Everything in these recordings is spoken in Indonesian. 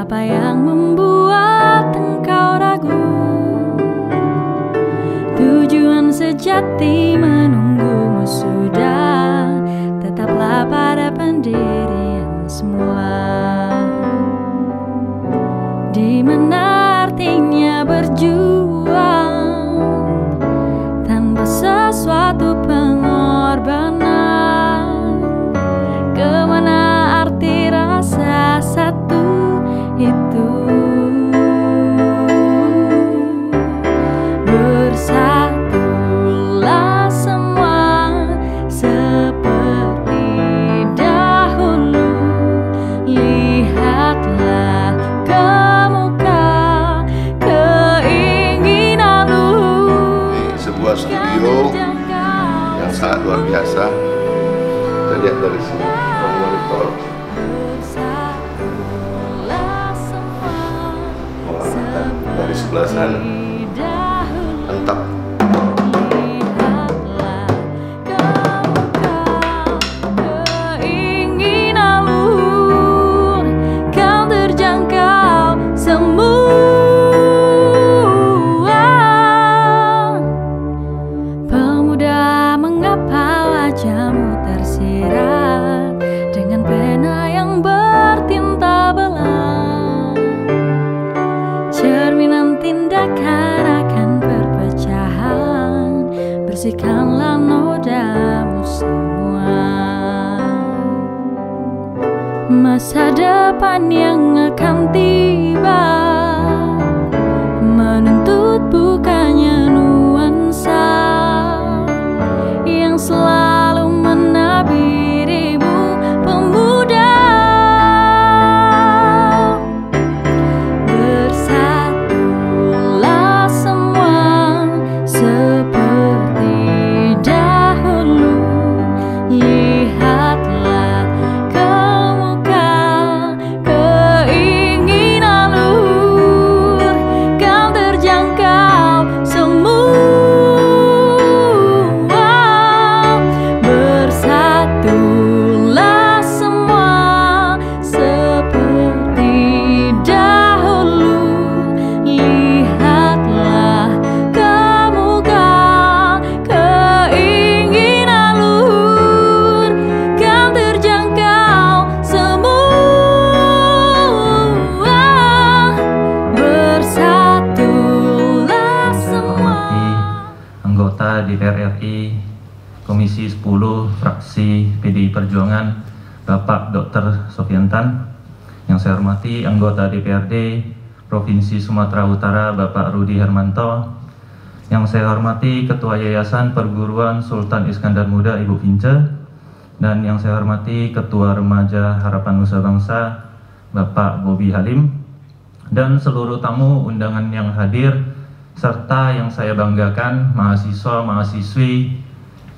Apa yang membuat engkau ragu? Tujuan sejati menunggumu sudah, tetaplah pada pendirian semula. Di mana artinya berjuang tanpa sesuatu pengorbanan? Kemana arti rasa satu itu? Bersatulah semua seperti dahulu. Lihatlah ke muka keinginanmu. Di sebuah studio yang sangat luar biasa. Kita lihat dari sini monitor. Dari sebelah sana mantap. Pemuda, mengapa wajahmu tersirat dengan pena yang bertinta belang? Cerminan tindakan akan perpecahan. Bersihkanlah nodamu semua. Masa depan yang akan tiba menuntut bukannya nuansa yang selalu menabirimu, pemuda. Bersatulah semua seperti dahulu. Lihatlah ke muka keinginanmu, kau terjangkau semua. Bersatulah semua seperti dahulu. Lihatlah ke muka keinginanmu, kau terjangkau semua. Bersatulah semua. Anggota DPR RI Komisi 10 Fraksi PDI Perjuangan Bapak Dr. Sofiantan. Yang saya hormati anggota DPRD Provinsi Sumatera Utara Bapak Rudi Hermanto. Yang saya hormati Ketua Yayasan Perguruan Sultan Iskandar Muda Ibu Vince. Dan yang saya hormati Ketua Remaja Harapan Nusa Bangsa Bapak Bobi Halim. Dan seluruh tamu undangan yang hadir, serta yang saya banggakan mahasiswa-mahasiswi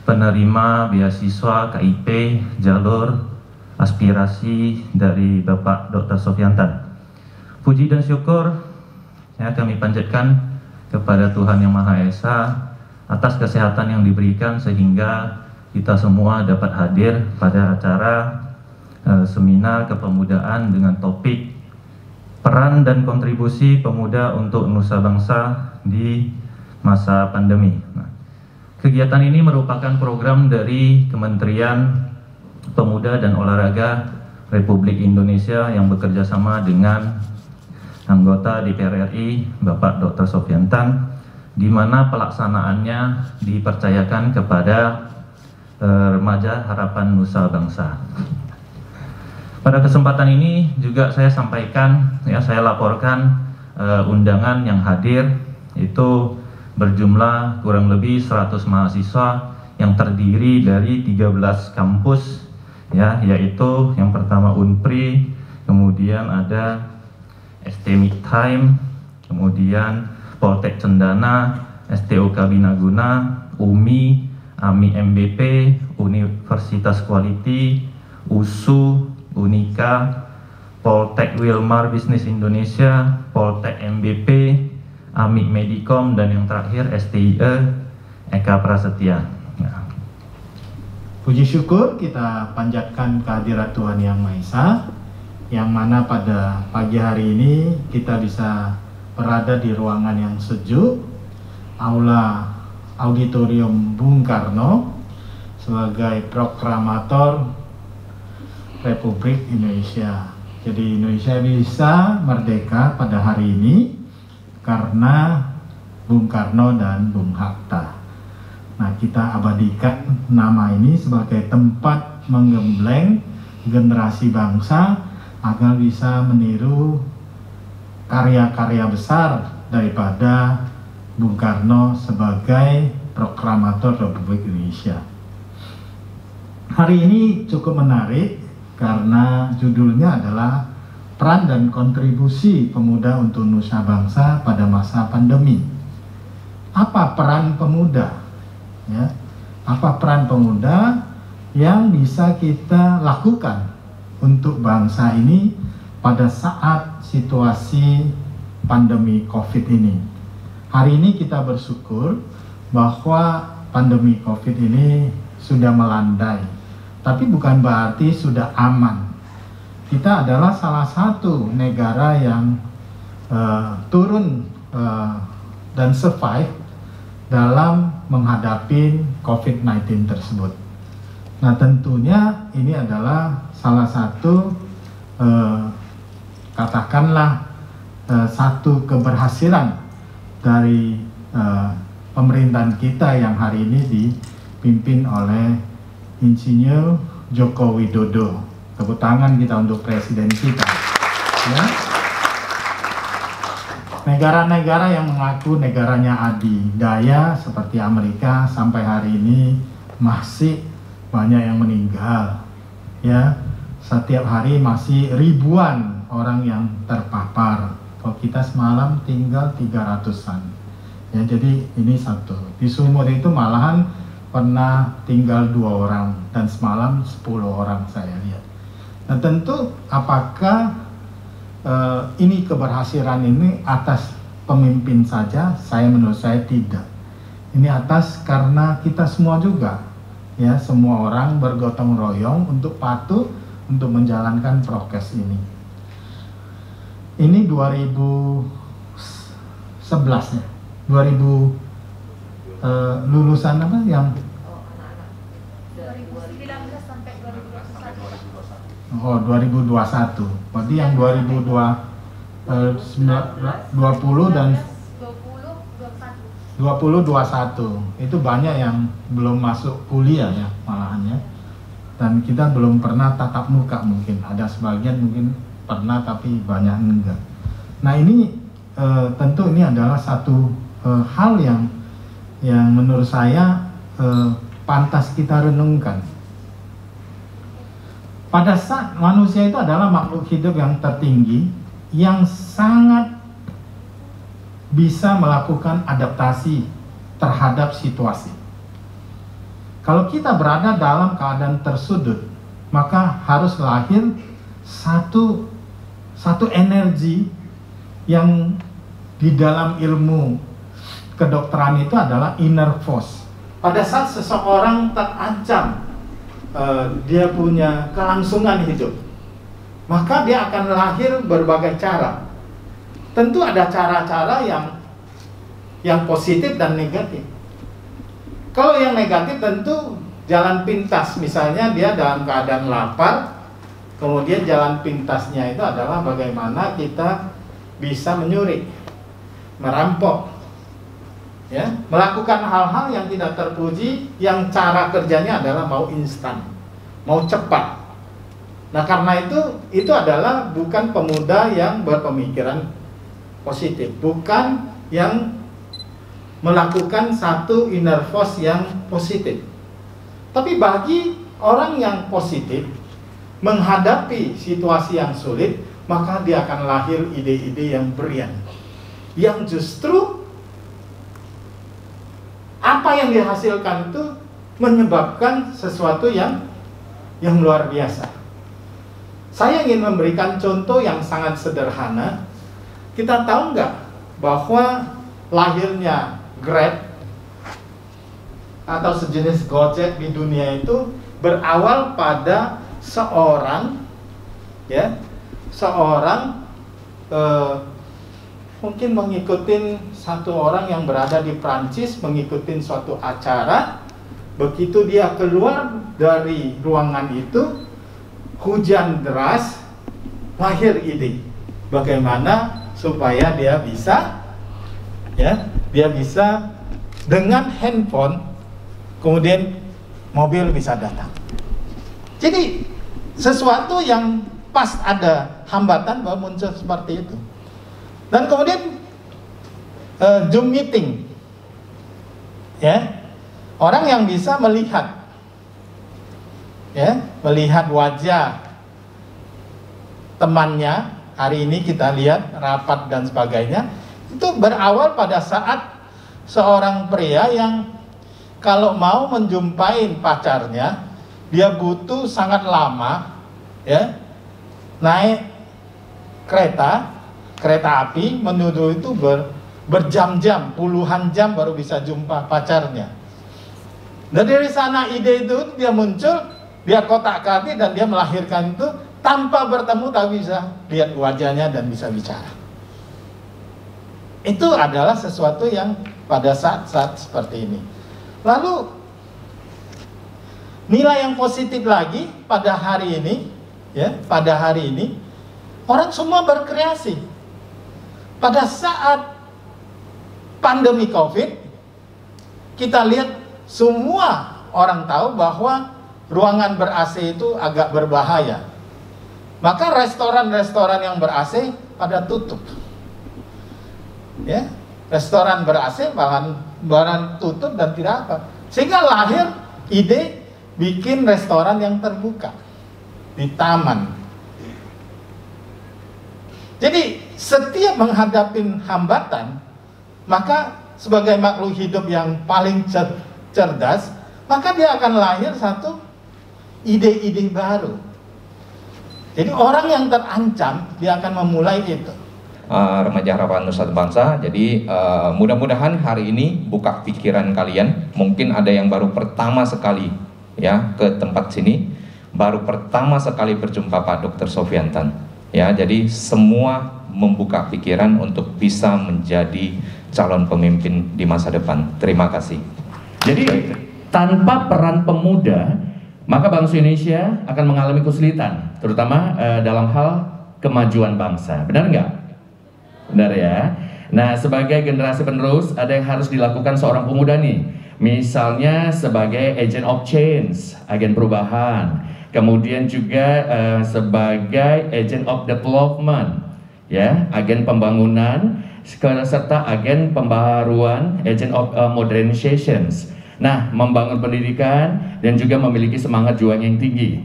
penerima beasiswa KIP jalur aspirasi dari Bapak Dr. Sofiantan. Puji dan syukur ya kami panjatkan kepada Tuhan Yang Maha Esa atas kesehatan yang diberikan sehingga kita semua dapat hadir pada acara seminar kepemudaan dengan topik peran dan kontribusi pemuda untuk Nusa Bangsa di masa pandemi. Kegiatan ini merupakan program dari Kementerian Pemuda dan Olahraga Republik Indonesia yang bekerja sama dengan anggota DPR RI Bapak Dr. Sofiantan, di mana pelaksanaannya dipercayakan kepada Remaja Harapan Nusa Bangsa. Pada kesempatan ini juga saya sampaikan, ya saya laporkan undangan yang hadir itu berjumlah kurang lebih 100 mahasiswa yang terdiri dari 13 kampus, ya, yaitu yang pertama Unpri, kemudian ada STMIK Time, kemudian Poltek Cendana, STOK Binaguna, UMI, AMI MBP, Universitas Quality, USU, Unika, Poltek Wilmar Bisnis Indonesia, Poltek MBP, AMI Medicom, dan yang terakhir STIE Eka Prasetya. Nah. Puji syukur kita panjatkan kehadirat Tuhan Yang Maha Esa. yang mana pada pagi hari ini kita bisa berada di ruangan yang sejuk, Aula Auditorium Bung Karno, sebagai proklamator Republik Indonesia. Jadi Indonesia bisa merdeka pada hari ini karena Bung Karno dan Bung Hatta. Nah, kita abadikan nama ini sebagai tempat menggembleng generasi bangsa agar bisa meniru karya-karya besar daripada Bung Karno sebagai proklamator Republik Indonesia. Hari ini cukup menarik karena judulnya adalah Peran dan Kontribusi Pemuda untuk Nusa Bangsa pada Masa Pandemi. Apa peran pemuda? Ya, apa peran pemuda yang bisa kita lakukan untuk bangsa ini pada saat situasi pandemi COVID ini? Hari ini kita bersyukur bahwa pandemi COVID ini sudah melandai, tapi bukan berarti sudah aman. Kita adalah salah satu negara yang turun dan survive dalam menghadapi COVID-19 tersebut. Nah, tentunya ini adalah salah satu katakanlah satu keberhasilan dari pemerintahan kita yang hari ini dipimpin oleh Insinyur Joko Widodo. Tepuk tangan kita untuk presiden kita. Ya. Negara-negara yang mengaku negaranya adidaya seperti Amerika sampai hari ini masih banyak yang meninggal. Ya, setiap hari masih ribuan orang yang terpapar. Kalau kita semalam tinggal 300-an. Ya, jadi ini satu. Di Sumur itu malahan pernah tinggal 2 orang dan semalam 10 orang saya lihat. Nah, tentu apakah ini keberhasilan ini atas pemimpin saja? Menurut saya tidak. Ini atas karena kita semua juga, ya, semua orang bergotong royong untuk patuh untuk menjalankan prokes ini. Ini 2011 ya, 2000 lulusan apa yang 2019 sampai 2021. Oh, 2021. Berarti yang 2020 dan 2021 itu banyak yang belum masuk kuliah ya malahan ya. Dan kita belum pernah tatap muka, mungkin ada sebagian mungkin pernah tapi banyak enggak. Nah, ini tentu ini adalah satu hal yang menurut saya pantas kita renungkan. Pada saat manusia itu adalah makhluk hidup yang tertinggi yang sangat bisa melakukan adaptasi terhadap situasi. Kalau kita berada dalam keadaan tersudut, maka harus lahir satu energi yang di dalam ilmu kedokteran itu adalah inner force. Pada saat seseorang terancam, dia punya kelangsungan hidup, maka dia akan lahir berbagai cara. Tentu ada cara-cara yang positif dan negatif. Kalau yang negatif tentu jalan pintas, misalnya dia dalam keadaan lapar, kemudian jalan pintasnya itu adalah bagaimana kita bisa menyuri, merampok, ya, melakukan hal-hal yang tidak terpuji, yang cara kerjanya adalah mau instan, mau cepat. Nah, karena itu adalah bukan pemuda yang berpemikiran positif, bukan yang melakukan satu inner force yang positif. Tapi bagi orang yang positif menghadapi situasi yang sulit, maka dia akan lahir ide-ide yang brilian, yang justru apa yang dihasilkan itu menyebabkan sesuatu yang luar biasa. Saya ingin memberikan contoh yang sangat sederhana. Kita tahu nggak bahwa lahirnya Grab atau sejenis Gojek di dunia itu berawal pada seorang, ya, seorang mungkin mengikuti satu orang yang berada di Prancis, mengikuti suatu acara. Begitu dia keluar dari ruangan itu, hujan deras, lahir ide bagaimana supaya dia bisa dengan handphone, kemudian mobil bisa datang. Jadi sesuatu yang pas ada hambatan bahwa muncul seperti itu. Dan kemudian Zoom meeting, ya, orang yang bisa melihat, ya, melihat wajah temannya. Hari ini kita lihat rapat dan sebagainya, itu berawal pada saat seorang pria yang kalau mau menjumpai pacarnya, dia butuh sangat lama, ya, naik kereta api menuju itu berjam-jam, puluhan jam baru bisa jumpa pacarnya. Dan dari sana ide itu dia muncul, dia kotak-katik dan dia melahirkan itu tanpa bertemu, tapi bisa lihat wajahnya dan bisa bicara. Itu adalah sesuatu yang pada saat-saat seperti ini. Lalu nilai yang positif lagi pada hari ini, ya, pada hari ini orang semua berkreasi. Pada saat pandemi COVID, kita lihat semua orang tahu bahwa ruangan ber-AC itu agak berbahaya. Maka restoran-restoran yang ber-AC pada tutup. Ya, restoran ber-AC bahkan tutup dan tidak apa. Sehingga lahir ide bikin restoran yang terbuka di taman. Jadi setiap menghadapi hambatan, maka sebagai makhluk hidup yang paling cerdas, maka dia akan lahir satu ide-ide baru. Jadi orang yang terancam, dia akan memulai itu. Remaja Harapan Nusantara Bangsa, jadi mudah-mudahan hari ini buka pikiran kalian. Mungkin ada yang baru pertama sekali ya ke tempat sini, baru pertama sekali berjumpa Pak Dr. Sofiantan. Ya, jadi semua membuka pikiran untuk bisa menjadi calon pemimpin di masa depan. Terima kasih. Jadi tanpa peran pemuda, maka bangsa Indonesia akan mengalami kesulitan, terutama dalam hal kemajuan bangsa. Benar nggak? Benar ya. Nah, sebagai generasi penerus, ada yang harus dilakukan seorang pemuda nih. Misalnya sebagai agent of change, agen perubahan. Kemudian juga sebagai agent of development, ya, agen pembangunan, serta agen pembaharuan, agent of modernizations. Nah, membangun pendidikan dan juga memiliki semangat juang yang tinggi.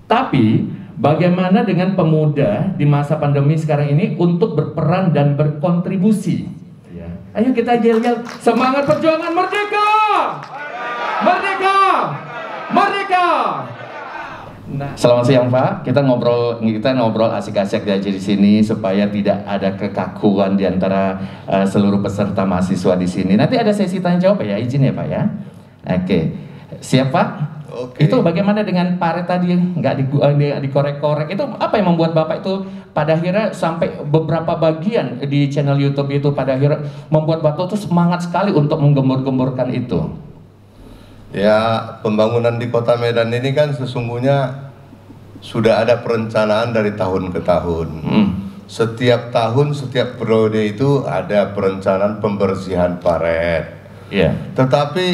Tapi, bagaimana dengan pemuda di masa pandemi sekarang ini untuk berperan dan berkontribusi? Ya. Ayo kita yel-yel, semangat perjuangan merdeka! Merdeka! Merdeka! Nah, selamat siang Pak. Kita ngobrol asik-asik aja di sini supaya tidak ada kekakuan di antara seluruh peserta mahasiswa di sini. Nanti ada sesi tanya jawab ya, izin ya Pak ya. Oke, siap Pak? Oke. Itu bagaimana dengan Pak Red tadi nggak dikorek-korek? Itu apa yang membuat Bapak itu pada akhirnya sampai beberapa bagian di channel YouTube itu pada akhirnya membuat Bapak itu semangat sekali untuk menggembur-gemburkan itu? Ya, pembangunan di Kota Medan ini kan sesungguhnya sudah ada perencanaan dari tahun ke tahun. Setiap tahun, setiap periode itu ada perencanaan pembersihan paret. Tetapi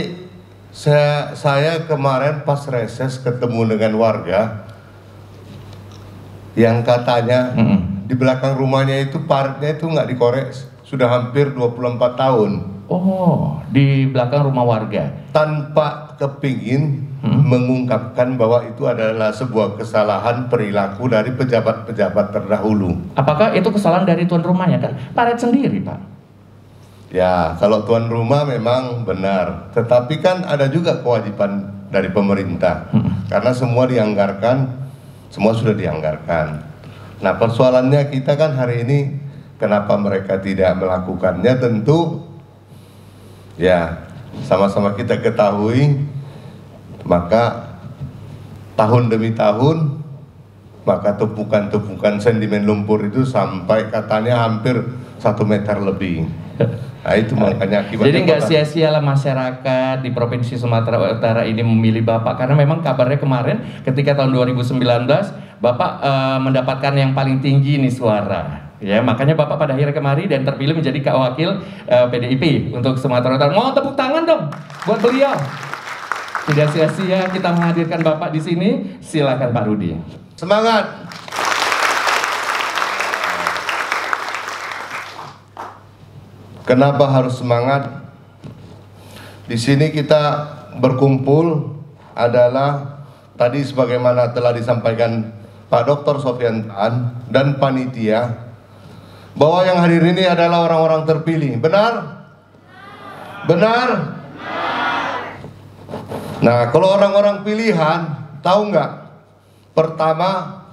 saya kemarin pas reses ketemu dengan warga yang katanya di belakang rumahnya itu paretnya itu nggak dikorek sudah hampir 24 tahun. Oh, di belakang rumah warga. Tanpa kepingin mengungkapkan bahwa itu adalah sebuah kesalahan perilaku dari pejabat-pejabat terdahulu. Apakah itu kesalahan dari tuan rumahnya kan? Paret sendiri Pak. Ya, kalau tuan rumah memang benar. Tetapi kan ada juga kewajiban dari pemerintah. Karena semua dianggarkan, semua sudah dianggarkan. Nah, persoalannya kita kan hari ini kenapa mereka tidak melakukannya, tentu ya sama-sama kita ketahui, maka tahun demi tahun Maka tumpukan-tumpukan sedimen lumpur itu sampai katanya hampir 1 meter lebih. Nah itu makanya akibatnya. Jadi nggak sia-sia lah masyarakat di Provinsi Sumatera Utara ini memilih Bapak, karena memang kabarnya kemarin ketika tahun 2019 Bapak mendapatkan yang paling tinggi nih suara. Ya, makanya Bapak pada akhirnya kemari dan terpilih menjadi wakil PDIP untuk Sumatera Utara. Mau tepuk tangan dong buat beliau. Tidak sia-sia kita menghadirkan Bapak di sini. Silakan Pak Rudi. Semangat. Kenapa harus semangat? Di sini kita berkumpul adalah tadi sebagaimana telah disampaikan Pak Dr. Sofiantan dan panitia, bahwa yang hadir ini adalah orang-orang terpilih. Benar? Benar? Nah, kalau orang-orang pilihan, tahu nggak? Pertama,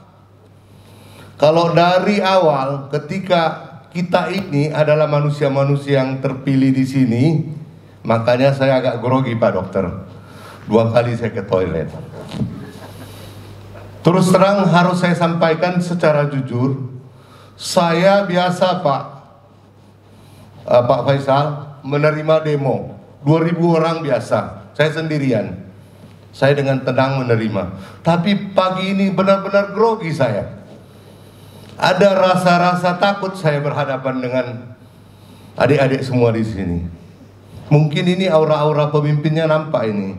kalau dari awal ketika kita ini adalah manusia-manusia yang terpilih di sini, makanya saya agak grogi Pak Dokter. 2 kali saya ke toilet. Terus terang harus saya sampaikan secara jujur, saya biasa Pak Faisal menerima demo 2000 orang biasa, saya sendirian. Saya dengan tenang menerima. Tapi pagi ini benar-benar grogi saya. Ada rasa-rasa takut saya berhadapan dengan adik-adik semua di sini. Mungkin ini aura-aura pemimpinnya nampak ini.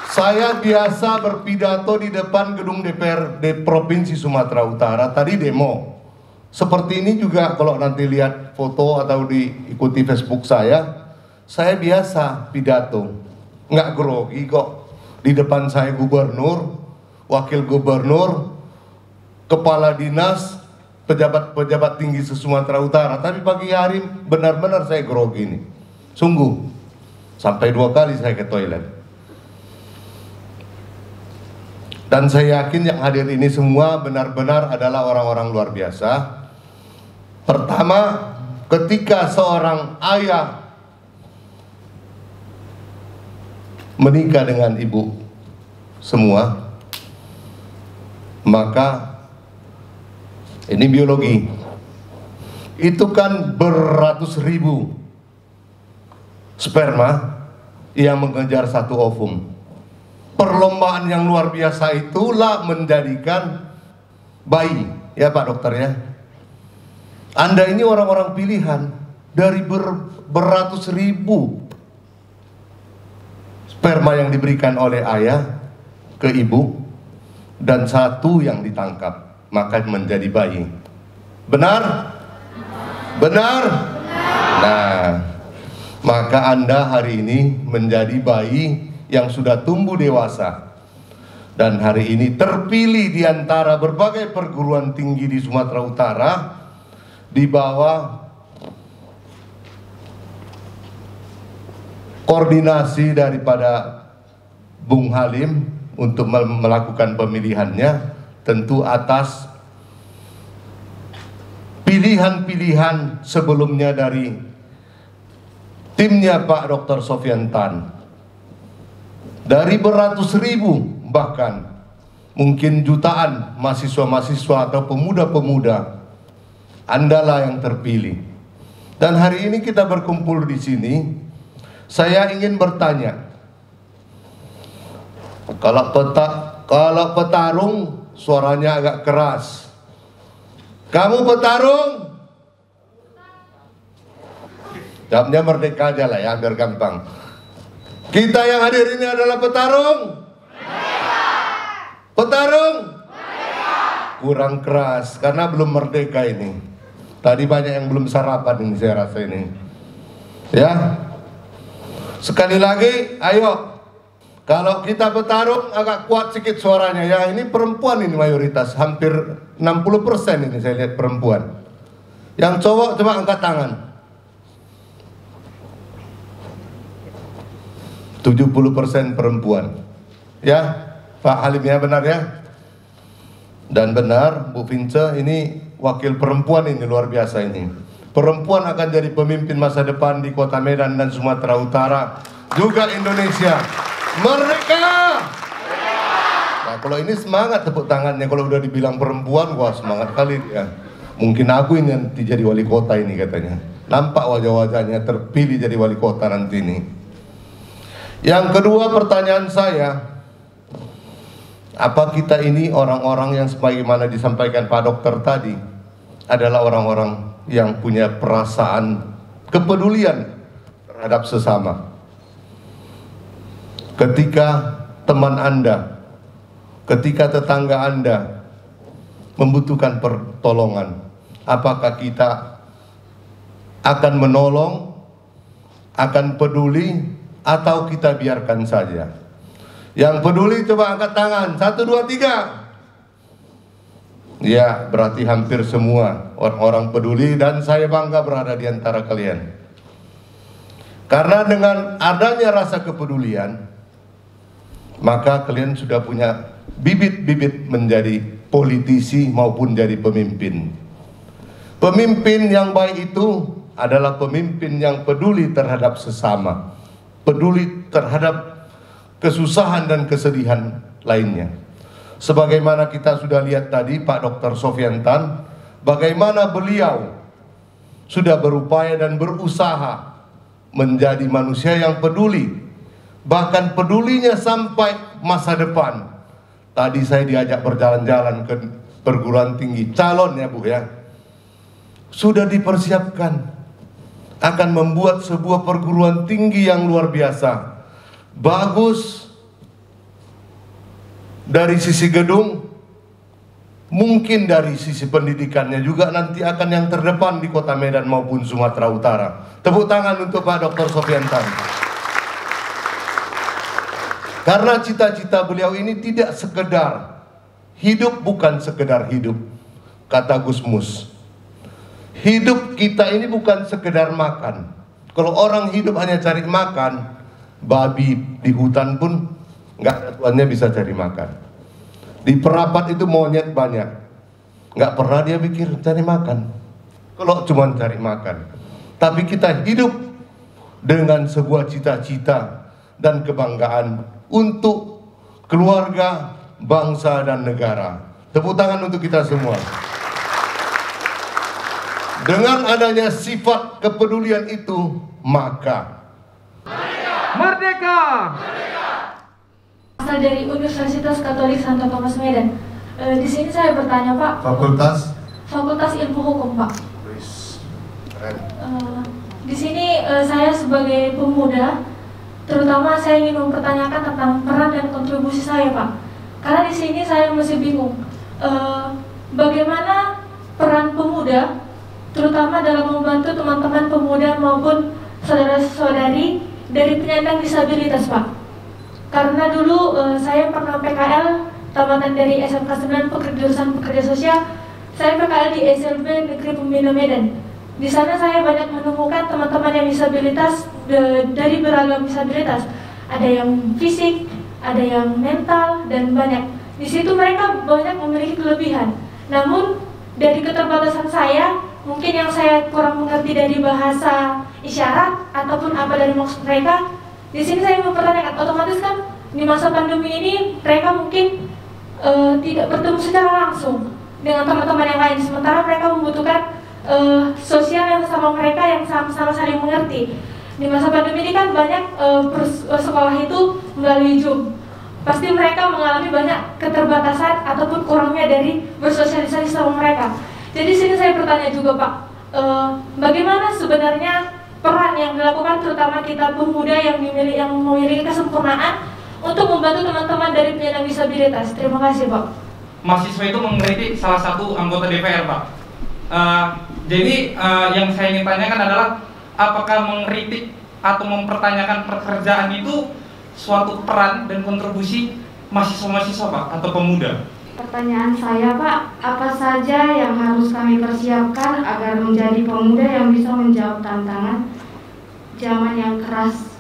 Saya biasa berpidato di depan gedung DPRD Provinsi Sumatera Utara, tadi demo. Seperti ini juga kalau nanti lihat foto atau diikuti Facebook saya biasa pidato. Nggak grogi kok. Di depan saya gubernur, wakil gubernur, kepala dinas, pejabat-pejabat tinggi se-Sumatera Utara. Tapi pagi hari benar-benar saya grogi ini. Sungguh. Sampai 2 kali saya ke toilet. Dan saya yakin yang hadir ini semua benar-benar adalah orang-orang luar biasa. Pertama, ketika seorang ayah menikah dengan ibu semua, maka ini biologi. Itu kan beratus ribu sperma yang mengejar satu ovum. Perlombaan yang luar biasa itulah menjadikan bayi, ya Pak Dokter ya. Anda ini orang-orang pilihan dari beratus ribu sperma yang diberikan oleh ayah ke ibu, dan satu yang ditangkap, maka menjadi bayi. Benar? Benar? Nah, maka Anda hari ini menjadi bayi yang sudah tumbuh dewasa, dan hari ini terpilih di antara berbagai perguruan tinggi di Sumatera Utara di bawah koordinasi daripada Bung Halim untuk melakukan pemilihannya, tentu atas pilihan-pilihan sebelumnya dari timnya Pak Dr. Sofiantan. Dari beratus ribu, bahkan mungkin jutaan mahasiswa-mahasiswa atau pemuda-pemuda, Andalah yang terpilih. Dan hari ini kita berkumpul di sini. Saya ingin bertanya, kalau petarung suaranya agak keras, kamu petarung? Jawabnya merdeka aja lah ya, biar gampang. Kita yang hadir ini adalah petarung? Petarung? Kurang keras, karena belum merdeka ini. Tadi banyak yang belum sarapan ini, saya rasa ini. Ya. Sekali lagi, ayo. Kalau kita petarung agak kuat sedikit suaranya ya. Ini perempuan ini mayoritas, hampir 60% ini saya lihat perempuan. Yang cowok coba angkat tangan. 70% perempuan. Ya, Pak Halim ya, benar ya? Dan benar, Bu Vince, ini wakil perempuan ini luar biasa ini. Perempuan akan jadi pemimpin masa depan di Kota Medan dan Sumatera Utara, juga Indonesia. Merdeka! Nah, kalau ini semangat tepuk tangannya, kalau udah dibilang perempuan, wah semangat kali dia. Mungkin aku ini nanti jadi wali kota ini katanya. Nampak wajah-wajahnya terpilih jadi wali kota nanti ini. Yang kedua pertanyaan saya, apa kita ini orang-orang yang sebagaimana disampaikan Pak Dokter tadi adalah orang-orang yang punya perasaan kepedulian terhadap sesama. Ketika teman Anda, ketika tetangga Anda membutuhkan pertolongan, apakah kita akan menolong, akan peduli, atau kita biarkan saja? Yang peduli coba angkat tangan. 1, 2, 3. Ya, berarti hampir semua orang-orang peduli, dan saya bangga berada di antara kalian. Karena dengan adanya rasa kepedulian, maka kalian sudah punya bibit-bibit menjadi politisi maupun jadi pemimpin. Pemimpin yang baik itu adalah pemimpin yang peduli terhadap sesama, peduli terhadap kesusahan dan kesedihan lainnya. Sebagaimana kita sudah lihat tadi Pak Dr. Sofiantan, bagaimana beliau sudah berupaya dan berusaha menjadi manusia yang peduli, bahkan pedulinya sampai masa depan. Tadi saya diajak berjalan-jalan ke perguruan tinggi, calon ya Bu ya, sudah dipersiapkan akan membuat sebuah perguruan tinggi yang luar biasa, bagus dari sisi gedung, mungkin dari sisi pendidikannya juga nanti akan yang terdepan di Kota Medan maupun Sumatera Utara. Tepuk tangan untuk Pak Dr. Sofiantan. Karena cita-cita beliau ini tidak sekedar hidup, bukan sekedar hidup. Kata Gus Mus, hidup kita ini bukan sekedar makan. Kalau orang hidup hanya cari makan, babi di hutan pun nggak ada tuannya bisa cari makan. Di perapat itu monyet banyak, nggak pernah dia pikir cari makan. Kalau cuma cari makan, tapi kita hidup dengan sebuah cita-cita dan kebanggaan untuk keluarga, bangsa, dan negara. Tepuk tangan untuk kita semua. Dengan adanya sifat kepedulian itu, maka Merdeka! Asal dari Universitas Katolik Santo Thomas Medan. Di sini saya bertanya Pak. Fakultas Ilmu Hukum Pak. Di sini saya sebagai pemuda, terutama saya ingin mempertanyakan tentang peran dan kontribusi saya Pak. Karena di sini saya masih bingung, bagaimana peran pemuda, terutama dalam membantu teman-teman pemuda maupun saudara-saudari dari penyandang disabilitas Pak. Karena dulu saya pernah PKL, tamatan dari SMK 9 jurusan pekerja sosial, saya PKL di SLB Negeri Pembina Medan. Di sana saya banyak menemukan teman-teman yang disabilitas dari beragam disabilitas. Ada yang fisik, ada yang mental, dan banyak. Di situ mereka banyak memiliki kelebihan. Namun dari keterbatasan saya, mungkin yang saya kurang mengerti dari bahasa isyarat ataupun apa dari maksud mereka, di sini saya mempertanyakan, otomatis kan di masa pandemi ini mereka mungkin tidak bertemu secara langsung dengan teman-teman yang lain, sementara mereka membutuhkan sosial yang sama mereka, yang sama-sama saling mengerti. Di masa pandemi ini kan banyak sekolah itu melalui Zoom. Pasti mereka mengalami banyak keterbatasan ataupun kurangnya dari bersosialisasi sama mereka. Jadi sini saya bertanya juga Pak, bagaimana sebenarnya peran yang dilakukan terutama kita pemuda yang memiliki kesempurnaan untuk membantu teman-teman dari penyandang disabilitas. Terima kasih Pak. Mahasiswa itu mengkritik salah satu anggota DPR Pak. Jadi yang saya ingin tanyakan adalah, apakah mengkritik atau mempertanyakan pekerjaan itu suatu peran dan kontribusi mahasiswa-mahasiswa Pak atau pemuda? Pertanyaan saya Pak, apa saja yang harus kami persiapkan agar menjadi pemuda yang bisa menjawab tantangan zaman yang keras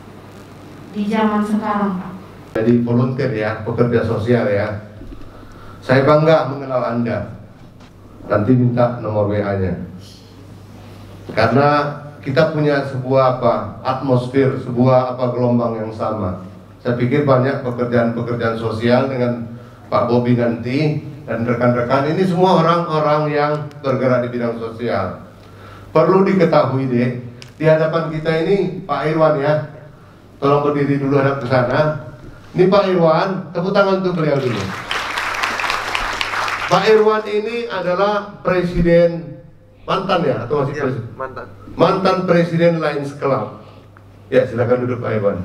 di zaman sekarang Pak? Jadi volunteer ya, pekerja sosial ya. Saya bangga mengenal Anda. Nanti minta nomor WA-nya. Karena kita punya sebuah atmosfer, sebuah gelombang yang sama. Saya pikir banyak pekerjaan-pekerjaan sosial dengan Pak Bobi nanti, dan rekan-rekan ini semua orang-orang yang bergerak di bidang sosial. Perlu diketahui deh, di hadapan kita ini Pak Irwan ya, tolong berdiri dulu hadap ke sana. Ini Pak Irwan, tepuk tangan untuk beliau dulu. Pak Irwan ini adalah presiden mantan ya, atau masih presiden? Mantan presiden Lions Club. Ya, silakan duduk Pak Irwan.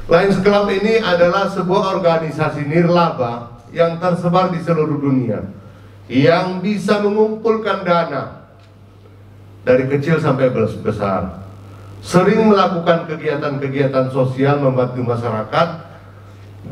Lions Club ini adalah sebuah organisasi nirlaba yang tersebar di seluruh dunia, yang bisa mengumpulkan dana dari kecil sampai besar, sering melakukan kegiatan-kegiatan sosial membantu masyarakat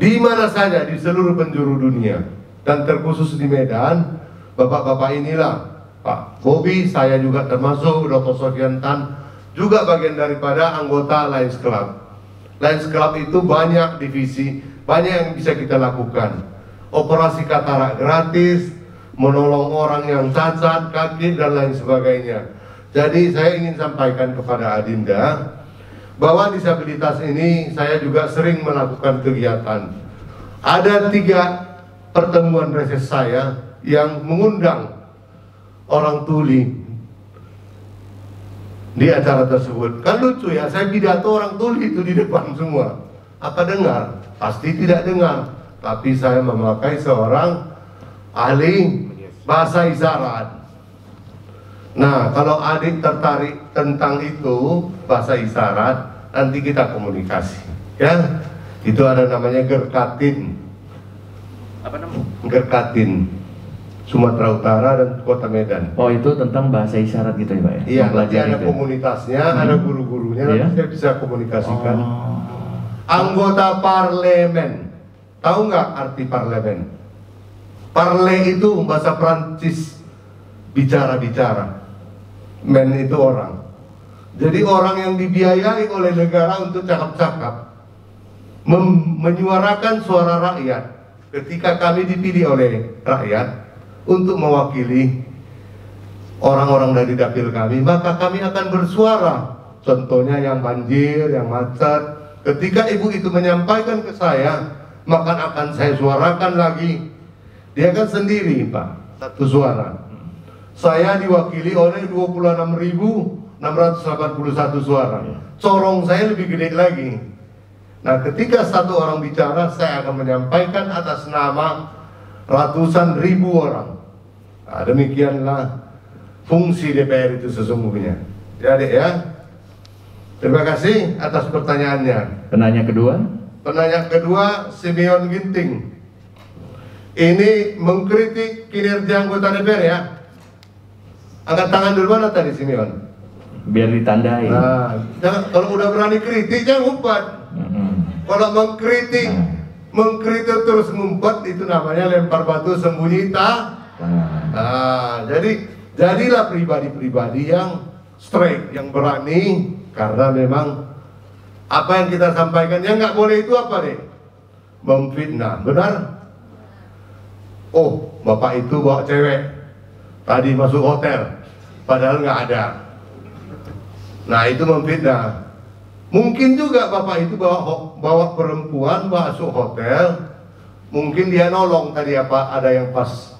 di mana saja di seluruh penjuru dunia, dan terkhusus di Medan. Bapak-bapak inilah Pak Bobi, saya juga termasuk, Dr. Sofiantan juga bagian daripada anggota Lions Club. Lions Club itu banyak divisi, banyak yang bisa kita lakukan. Operasi katarak gratis, menolong orang yang cacat kaki dan lain sebagainya. Jadi saya ingin sampaikan kepada Adinda bahwa disabilitas ini saya juga sering melakukan kegiatan. Ada 3 pertemuan reses saya yang mengundang orang tuli di acara tersebut. Kan lucu ya, saya pidato orang tuli itu di depan semua. Apa dengar? Pasti tidak dengar. Tapi saya memakai seorang ahli bahasa isyarat. Nah, kalau adik tertarik tentang itu bahasa isyarat, nanti kita komunikasi, ya. Itu ada namanya Gerkatin. Apa namanya? Gerkatin, Sumatera Utara dan Kota Medan. Oh, itu tentang bahasa isyarat gitu ya Pak ya? Iya, nanti ada komunitasnya, ada guru-gurunya, nanti saya bisa komunikasikan. Anggota parlemen, tahu nggak arti parlemen? Parle itu bahasa Prancis, bicara-bicara. Men itu orang. Jadi orang yang dibiayai oleh negara untuk cakap-cakap, menyuarakan suara rakyat. Ketika kami dipilih oleh rakyat untuk mewakili orang-orang dari dapil kami, maka kami akan bersuara. Contohnya yang banjir, yang macet. Ketika ibu itu menyampaikan ke saya, maka akan saya suarakan lagi. Dia kan sendiri Pak, satu suara. Saya diwakili oleh 26.681 suara. Corong saya lebih gede lagi. Nah, ketika satu orang bicara, saya akan menyampaikan atas nama ratusan ribu orang. Nah, demikianlah fungsi DPR itu sesungguhnya. Jadi ya, terima kasih atas pertanyaannya. Penanya kedua? Penanya kedua, Simeon Ginting. Ini mengkritik kinerja anggota DPR ya. Angkat tangan dulu, mana tadi Simeon? Biar ditandai. Nah, kalau udah berani kritik jangan ngumpet. Kalau mengkritik, mengkritik terus ngumpet, itu namanya lempar batu sembunyi tak. Nah, jadilah pribadi-pribadi yang straight, yang berani, karena memang apa yang kita sampaikan yang nggak boleh itu apa deh? Memfitnah, benar? Oh, bapak itu bawa cewek tadi masuk hotel, padahal nggak ada. Nah, itu memfitnah. Mungkin juga bapak itu bawa perempuan masuk hotel, mungkin dia nolong tadi ada yang pas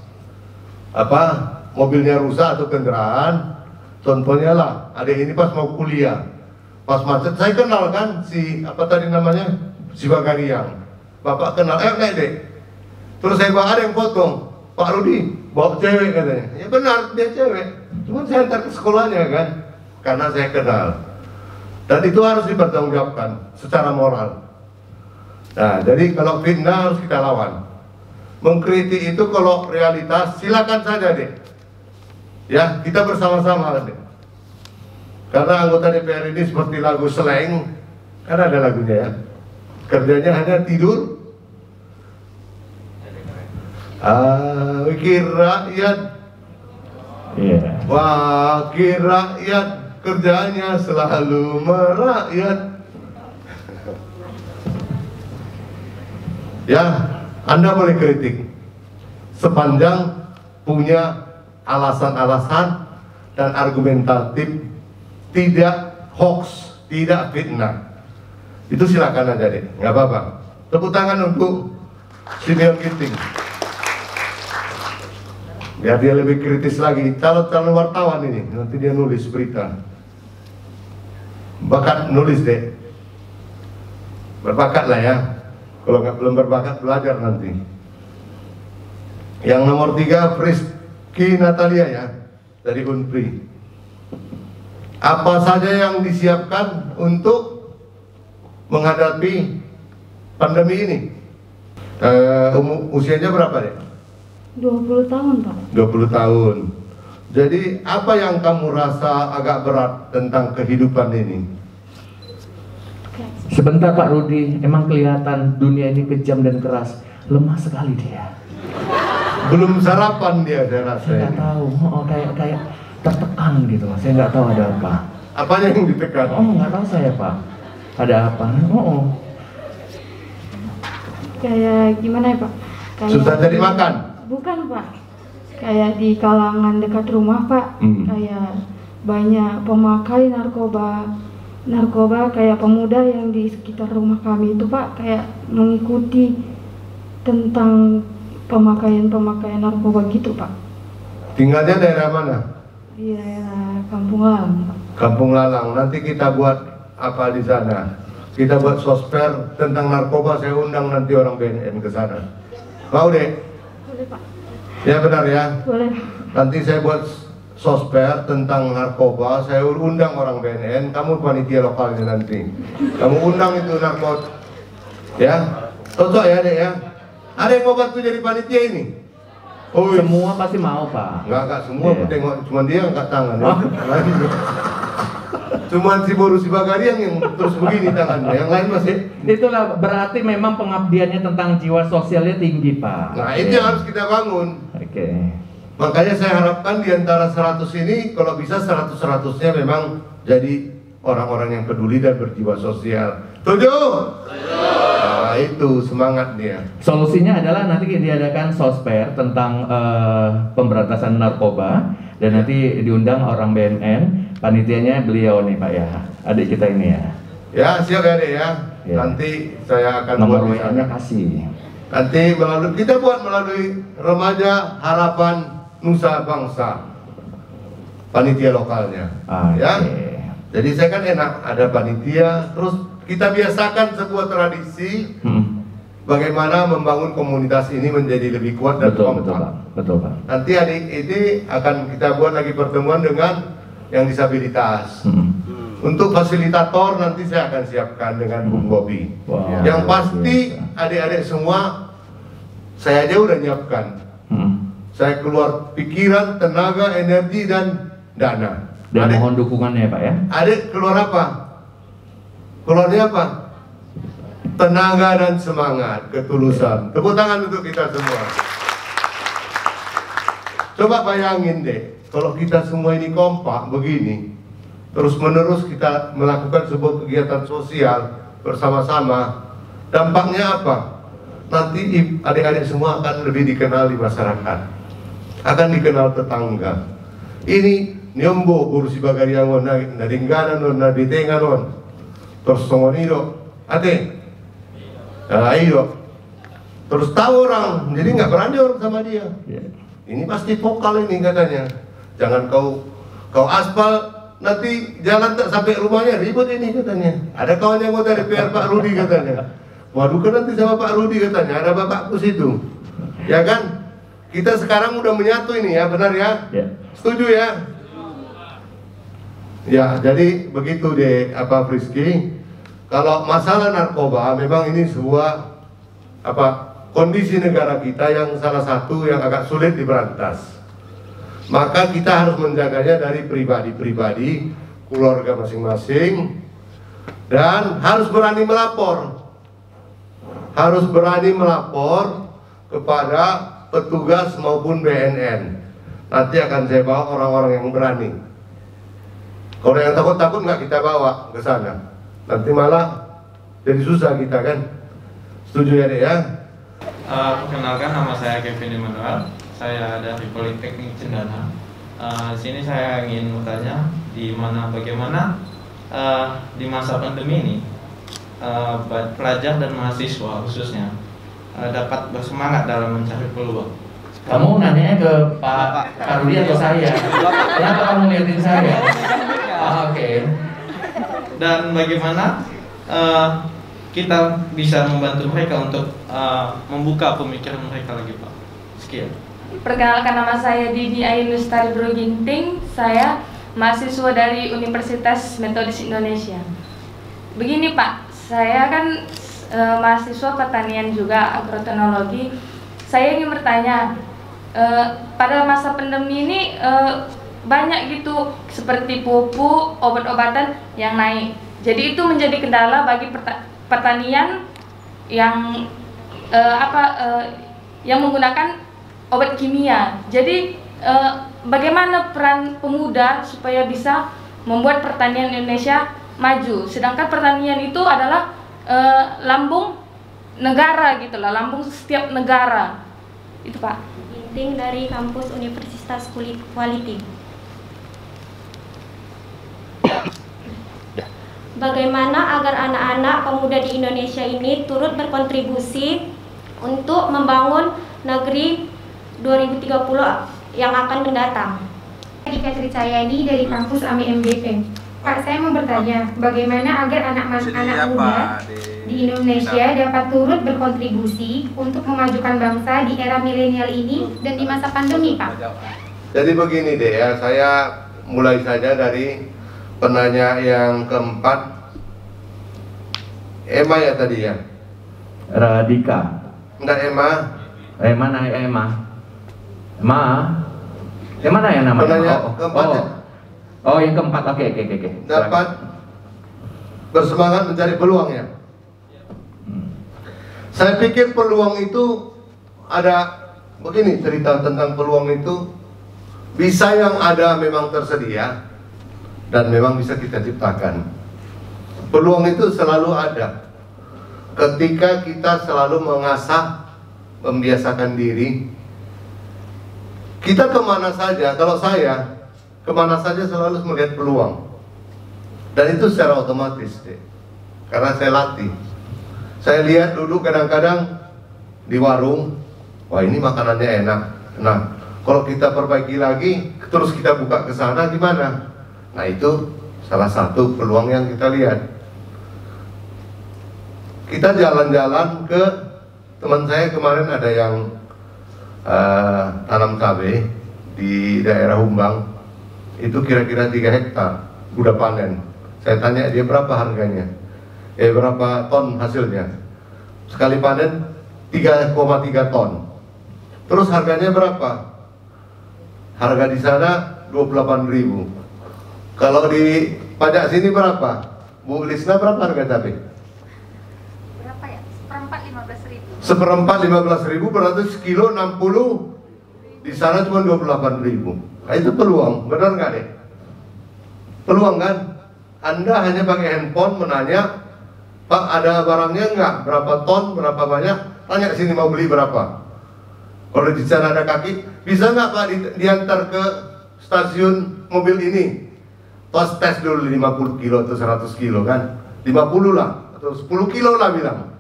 mobilnya rusak atau kendaraan. Contohnya lah, adik ini pas mau kuliah, pas macet, saya kenal kan si si Bagariang. Bapak kenal, naik deh. Terus saya bawa, ada yang potong, Pak Rudi bawa cewek katanya. Ya benar, dia cewek. Cuma saya antar ke sekolahnya kan, karena saya kenal. Dan itu harus dipertanggungjawabkan secara moral. Nah, jadi kalau fitnah harus kita lawan. Mengkritik itu kalau realitas silakan saja deh. Ya, kita bersama-sama deh. Karena anggota DPR ini seperti lagu slang, kan ada lagunya ya. Kerjanya hanya tidur. Wakil rakyat, wakil rakyat, kerjanya selalu merakyat. Ya, Anda boleh kritik sepanjang punya alasan-alasan dan argumentatif, tidak hoax, tidak fitnah. Itu silakan aja deh, nggak apa-apa. Tepuk tangan untuk Simeon Ginting. biar dia lebih kritis lagi. Calon-calon wartawan ini nanti dia nulis berita. Bakat nulis deh, berbakat lah ya. Kalau nggak belum berbakat belajar nanti. Yang nomor 3 Friski Natalia ya, dari Unpri. Apa saja yang disiapkan untuk menghadapi pandemi ini? Usianya berapa deh? 20 tahun Pak. 20 tahun. Jadi apa yang kamu rasa agak berat tentang kehidupan ini? Sebentar Pak Rudi, emang kelihatan dunia ini kejam dan keras. Lemah sekali dia. Belum sarapan dia, saya rasa. Saya nggak tahu, kayak tertekan gitu. Saya nggak tahu ada apa. Apanya yang ditekan? Oh, nggak tahu saya Pak. Ada apa? Kayak gimana ya Pak? Kayak Susah cari makan? Bukan Pak. Kayak di kalangan dekat rumah Pak. Kayak banyak pemakai narkoba kayak pemuda yang di sekitar rumah kami itu Pak, kayak mengikuti tentang pemakaian narkoba gitu Pak. Tinggalnya daerah mana? Di daerah Kampung Lalang Pak. Kampung Lalang. Nanti kita buat apa di sana? Kita buat sosper tentang narkoba, saya undang nanti orang BNN ke sana. Mau deh? Boleh Pak. Ya benar ya? Boleh. Nanti saya buat sosper tentang narkoba, saya undang orang BNN, kamu panitia lokalnya nanti. Kamu undang itu narkoba. Ya? Cocok ya dek ya? Ada yang mau bantu jadi panitia ini? Oh, semua pasti mau Pak. Enggak semua, tengok cuma dia angkat tangan. Cuma si Boru si Bagari yang terus begini tangannya, yang lain masih. Itulah berarti memang pengabdiannya tentang jiwa sosialnya tinggi Pak. Nah itu yang harus kita bangun. Oke. Makanya saya harapkan di antara 100 ini, kalau bisa 100-100-nya memang jadi orang-orang yang peduli dan berjiwa sosial. Setuju? Nah itu semangat dia. Solusinya adalah nanti diadakan sosper tentang pemberantasan narkoba dan nanti diundang orang BNN, panitianya beliau nih Pak ya, adik kita ini ya. Ya siap ya dek ya. Ya. Nanti saya akan nomor buat WA-nya kasih. Nanti kita buat melalui Remaja Harapan Nusa Bangsa, panitia lokalnya. Ya. Jadi saya kan enak ada panitia, terus kita biasakan sebuah tradisi bagaimana membangun komunitas ini menjadi lebih kuat dan kompak. Betul Pak. Nanti adik ini akan kita buat lagi pertemuan dengan yang disabilitas. Untuk fasilitator nanti saya akan siapkan dengan Bung Bobi. Wow, yang pasti adik-adik semua saya aja udah nyiapkan. Saya keluar pikiran, tenaga, energi dan dana. Dan mohon dukungannya Pak ya. Adik keluar apa? Keluarnya apa? Tenaga dan semangat, ketulusan. Tepuk tangan untuk kita semua. Coba bayangin deh, kalau kita semua ini kompak begini, terus menerus kita melakukan sebuah kegiatan sosial bersama-sama, dampaknya apa? Nanti adik-adik semua akan lebih dikenal di masyarakat, akan dikenal tetangga. Ini nyombo urusi bagariangon na dingganan non na ditenganon terus songonido ate ayo terus tahu orang, jadi nggak berani orang sama dia. Ini pasti vokal ini katanya, jangan kau aspal nanti jalan tak sampai rumahnya ribut ini katanya. Ada kawan yang mau dari PR Pak Rudi katanya, waduh kan nanti sama Pak Rudi katanya, ada bapakku situ ya kan. Kita sekarang udah menyatu ini ya, benar ya? Setuju ya? Ya, jadi begitu deh apa Friski. Kalau masalah narkoba memang ini sebuah kondisi negara kita yang salah satu yang agak sulit diberantas. Maka kita harus menjaganya dari pribadi-pribadi, keluarga masing-masing, dan harus berani melapor. Harus berani melapor kepada petugas maupun BNN. Nanti akan saya bawa orang-orang yang berani. Kalau yang takut-takut nggak kita bawa ke sana, nanti malah jadi susah kita kan. Setuju ya dek ya? Perkenalkan, nama saya Kevin Immanuel. Saya dari Politeknik Cendana. Di sini saya ingin bertanya bagaimana di masa pandemi ini pelajar dan mahasiswa khususnya dapat bersemangat dalam mencari peluang. Kamu nanya ke Pak Karudi atau saya? Kenapa kamu ngeliatin saya? Oke. Dan bagaimana kita bisa membantu mereka untuk membuka pemikiran mereka lagi, Pak? Sekian. Perkenalkan, nama saya Didi Ainustari Broginting. Saya mahasiswa dari Universitas Metodis Indonesia. Begini Pak, saya kan mahasiswa pertanian juga, agroteknologi. Saya ingin bertanya, pada masa pandemi ini banyak gitu seperti pupuk, obat-obatan yang naik. Jadi itu menjadi kendala bagi pertanian yang yang menggunakan obat kimia. Jadi bagaimana peran pemuda supaya bisa membuat pertanian Indonesia maju? Sedangkan pertanian itu adalah lambung negara gitu lah, lambung setiap negara. Itu Pak. Ginting dari kampus Universitas Quality. Bagaimana agar anak-anak pemuda di Indonesia ini turut berkontribusi untuk membangun negeri 2030 yang akan mendatang? Dika Tricayani dari kampus AMI MBP. Pak, saya mau bertanya, bagaimana agar anak muda di Indonesia dapat turut berkontribusi untuk memajukan bangsa di era milenial ini dan di masa pandemi, Pak? Jadi begini deh ya, saya mulai saja dari penanya yang keempat. Emma ya tadi ya? Radika. Enggak Emma. Mana Emma? Mana yang namanya? Penanya keempat ya? Oh, yang keempat. Oke. Dapat bersemangat mencari peluang ya. Saya pikir peluang itu ada begini, cerita tentang peluang itu bisa yang ada memang tersedia dan memang bisa kita ciptakan. Peluang itu selalu ada ketika kita selalu mengasah, membiasakan diri. Kita kemana saja, kalau saya kemana saja selalu melihat peluang, dan itu secara otomatis deh, karena saya latih. Saya lihat dulu kadang-kadang di warung, wah ini makanannya enak. Nah, kalau kita perbaiki lagi, terus kita buka ke sana gimana? Nah itu salah satu peluang yang kita lihat. Kita jalan-jalan ke, teman saya kemarin ada yang tanam cabai di daerah Humbang, itu kira-kira 3 hektar, udah panen. Saya tanya dia berapa harganya, berapa ton hasilnya. Sekali panen 3,3 ton. Terus harganya berapa? Harga di sana 28.000. Kalau di pajak sini berapa? Bu Lisna berapa harga cabai? Berapa ya? Seperempat 15.000. Seperempat 15.000 berarti sekilo 60. Di sana cuma 28.000. Nah, itu peluang, benar nggak deh? Peluang kan? Anda hanya pakai handphone menanya, Pak ada barangnya nggak? Berapa ton? Berapa banyak? Tanya sini mau beli berapa? Kalau di sana ada kaki, bisa nggak Pak diantar ke stasiun mobil ini? Tes dulu 50 kilo atau 100 kilo kan? 50 lah, atau 10 kilo lah bilang.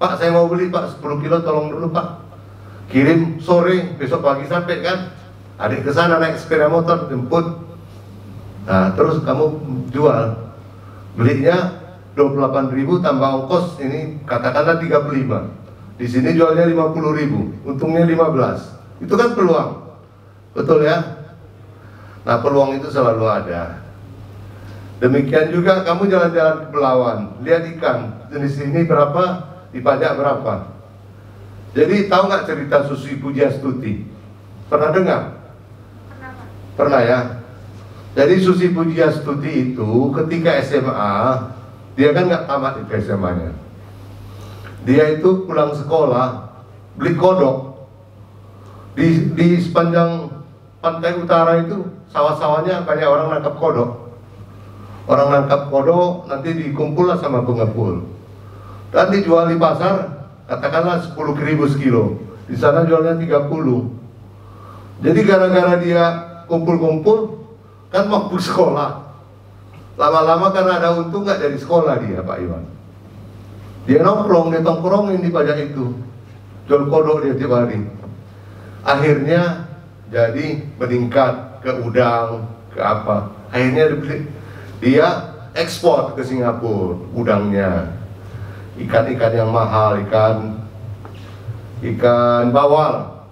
Pak saya mau beli Pak 10 kilo tolong dulu Pak. Kirim sore, besok pagi sampai kan? Adik ke sana naik sepeda motor jemput. Nah terus kamu jual, belinya 28.000 tambah ongkos ini katakanlah 35. Di sini jualnya 50.000, untungnya 15. Itu kan peluang, betul ya? Nah peluang itu selalu ada. Demikian juga kamu jalan-jalan ke Belawan, lihat ikan jenis ini berapa, dipajak berapa. Jadi tahu nggak cerita Susi Pujiastuti? Pernah dengar? Pernah ya. Jadi Susi Pujiastuti itu ketika SMA, dia kan nggak tamat di SMA-nya. Dia itu pulang sekolah beli kodok di sepanjang pantai utara itu, sawah-sawahnya banyak orang nangkap kodok. Orang nangkap kodok nanti dikumpul sama pengepul dan dijual di pasar, katakanlah 10.000 sekilo. Di sana jualnya 30. Jadi gara-gara dia kumpul-kumpul kan mau sekolah, lama-lama karena ada untung nggak dari sekolah dia Pak Iwan. Dia nongkrong, dia tongkrongin di pajak itu, jual kodok dia tiap hari. Akhirnya jadi meningkat ke udang, ke apa. Akhirnya dia ekspor ke Singapura udangnya. Ikan-ikan yang mahal, ikan bawal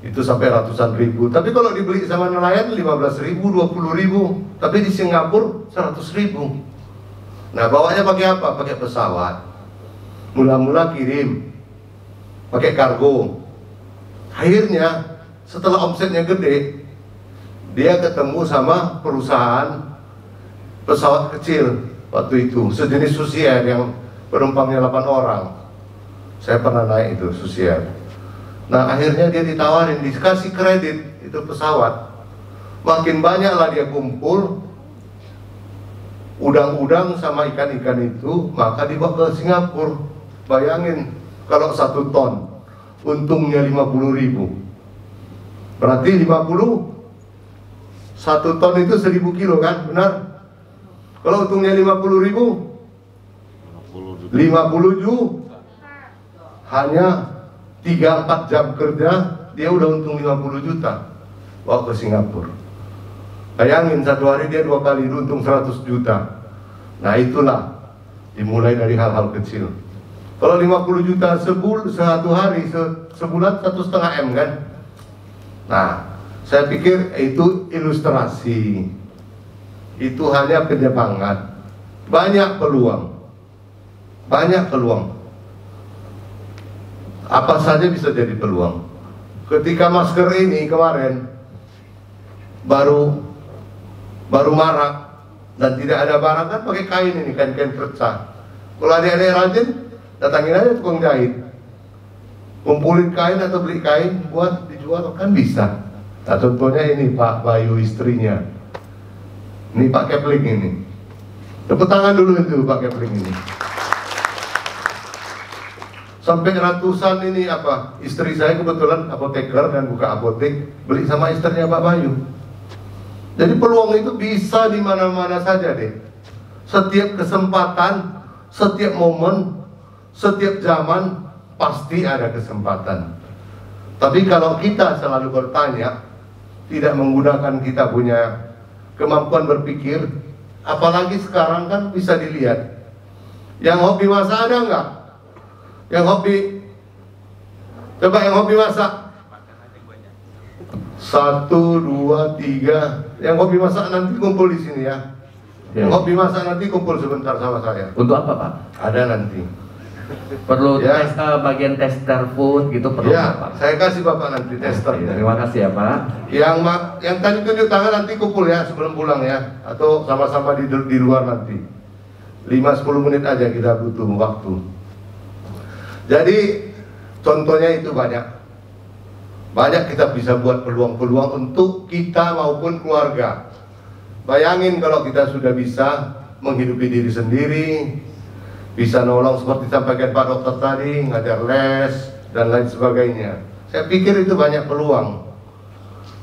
itu sampai ratusan ribu. Tapi kalau dibeli sama nelayan 15.000, 20.000. Tapi di Singapura 100.000. Nah, bawanya pakai apa? Pakai pesawat. Mula-mula kirim pakai kargo. Akhirnya setelah omsetnya gede, dia ketemu sama perusahaan pesawat kecil waktu itu, sejenis Susi Air yang penumpangnya 8 orang. Saya pernah naik itu Susi Air. Nah, akhirnya dia ditawarin, dikasih kredit itu pesawat. Makin banyaklah dia kumpul udang-udang sama ikan-ikan itu, maka dibawa ke Singapura. Bayangin kalau 1 ton untungnya 50.000, berarti 1 ton itu 1.000 kilo kan, benar? Kalau untungnya 50.000, 50 juta, hanya 3-4 jam kerja dia udah untung 50 juta bawa ke Singapura. Bayangin satu hari dia 2 kali untung 100 juta. Nah, itulah dimulai dari hal-hal kecil. Kalau 50 juta satu hari, sebulan 1,5 M kan. Nah, saya pikir itu ilustrasi. Itu hanya penyemangat. Banyak peluang. Banyak peluang. Apa saja bisa jadi peluang. Ketika masker ini kemarin baru marak dan tidak ada barang kan pakai kain ini, kain-kain pecah. Kalau adik-adik rajin, datangin aja tukang jahit, kumpulin kain atau beli kain buat dijual kan bisa. Nah, contohnya ini Pak Bayu istrinya, ini Pak Kepling ini. Tepuk tangan dulu itu Pak Kepling ini. Sampai ratusan ini apa? Istri saya kebetulan apoteker dan buka apotek, beli sama istrinya Pak Bayu. Jadi peluang itu bisa di mana-mana saja deh. Setiap kesempatan, setiap momen, setiap zaman pasti ada kesempatan. Tapi kalau kita selalu bertanya, tidak menggunakan kita punya kemampuan berpikir, apalagi sekarang kan bisa dilihat. Yang hobi masak ada nggak? Yang hobi, coba yang hobi masak. 1, 2, 3. Yang hobi masak nanti kumpul di sini ya. Yang hobi masak nanti kumpul sebentar sama saya. Untuk apa Pak? Ada nanti. Perlu ya. tes bagian tester food gitu perlu ya, Pak? Saya kasih Bapak nanti tester. Terima kasih ya Pak. Yang tadi tunjuk tangan nanti kumpul ya sebelum pulang ya, atau sama-sama di luar nanti. 5-10 menit aja kita butuh waktu. Jadi contohnya itu banyak. Banyak kita bisa buat peluang-peluang untuk kita maupun keluarga. Bayangin kalau kita sudah bisa menghidupi diri sendiri, bisa nolong seperti sampaikan Pak Dokter tadi, ngajar les dan lain sebagainya. Saya pikir itu banyak peluang.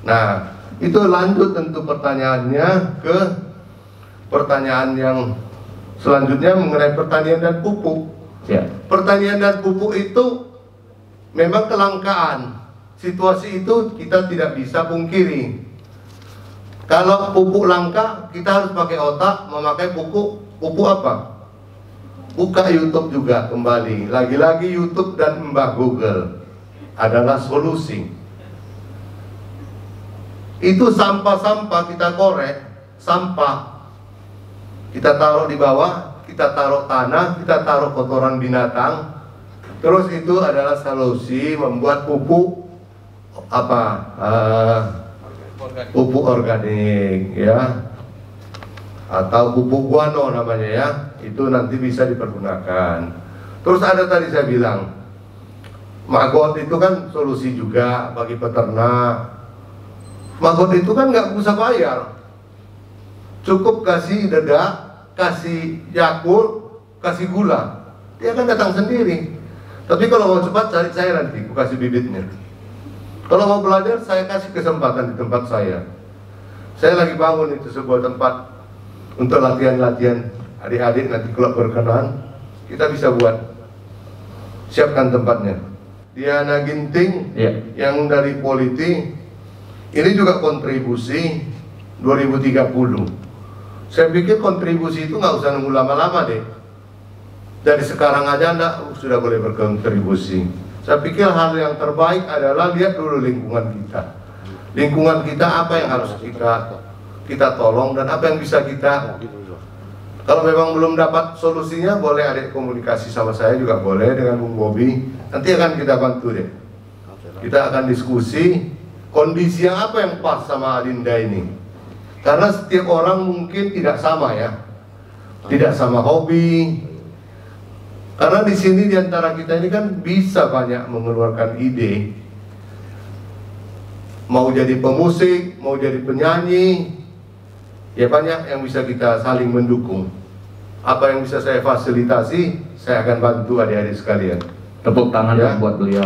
Nah, itu lanjut tentu pertanyaannya ke pertanyaan yang selanjutnya mengenai pertanian dan pupuk. Ya. Pertanian dan pupuk itu memang kelangkaan. Situasi itu kita tidak bisa pungkiri. Kalau pupuk langka, kita harus pakai otak memakai pupuk apa? Buka YouTube juga kembali. Lagi-lagi YouTube dan Mbah Google adalah solusi. Itu sampah-sampah kita korek, sampah kita taruh di bawah, kita taruh tanah, kita taruh kotoran binatang. Terus itu adalah solusi membuat pupuk pupuk organik ya, atau pupuk guano namanya ya. Itu nanti bisa dipergunakan. Terus ada tadi saya bilang maggot itu kan solusi juga bagi peternak. Maggot itu kan nggak usah bayar, cukup kasih dedak, kasih Yakult, kasih gula, dia kan datang sendiri. Tapi kalau mau cepat cari saya nanti, aku kasih bibitnya. Kalau mau belajar, saya kasih kesempatan di tempat saya. Saya lagi bangun itu sebuah tempat untuk latihan-latihan adik-adik nanti kalau berkenan, kita bisa buat. Siapkan tempatnya. Diana Ginting yang dari Politi, ini juga kontribusi 2030. Saya pikir kontribusi itu nggak usah nunggu lama-lama deh. Dari sekarang aja Anda sudah boleh berkontribusi. Saya pikir hal yang terbaik adalah lihat dulu lingkungan kita. Lingkungan kita apa yang harus kita tolong dan apa yang bisa kita. Kalau memang belum dapat solusinya, boleh adik komunikasi sama saya juga boleh dengan Bung Bobi. Nanti akan kita bantu deh. Kita akan diskusi kondisi yang apa yang pas sama Adinda ini. Karena setiap orang mungkin tidak sama ya, tidak sama hobi. Karena di sini diantara kita ini kan bisa banyak mengeluarkan ide. Mau jadi pemusik, mau jadi penyanyi. Ya banyak yang bisa kita saling mendukung. Apa yang bisa saya fasilitasi, saya akan bantu adik-adik sekalian. Tepuk tangan buat beliau.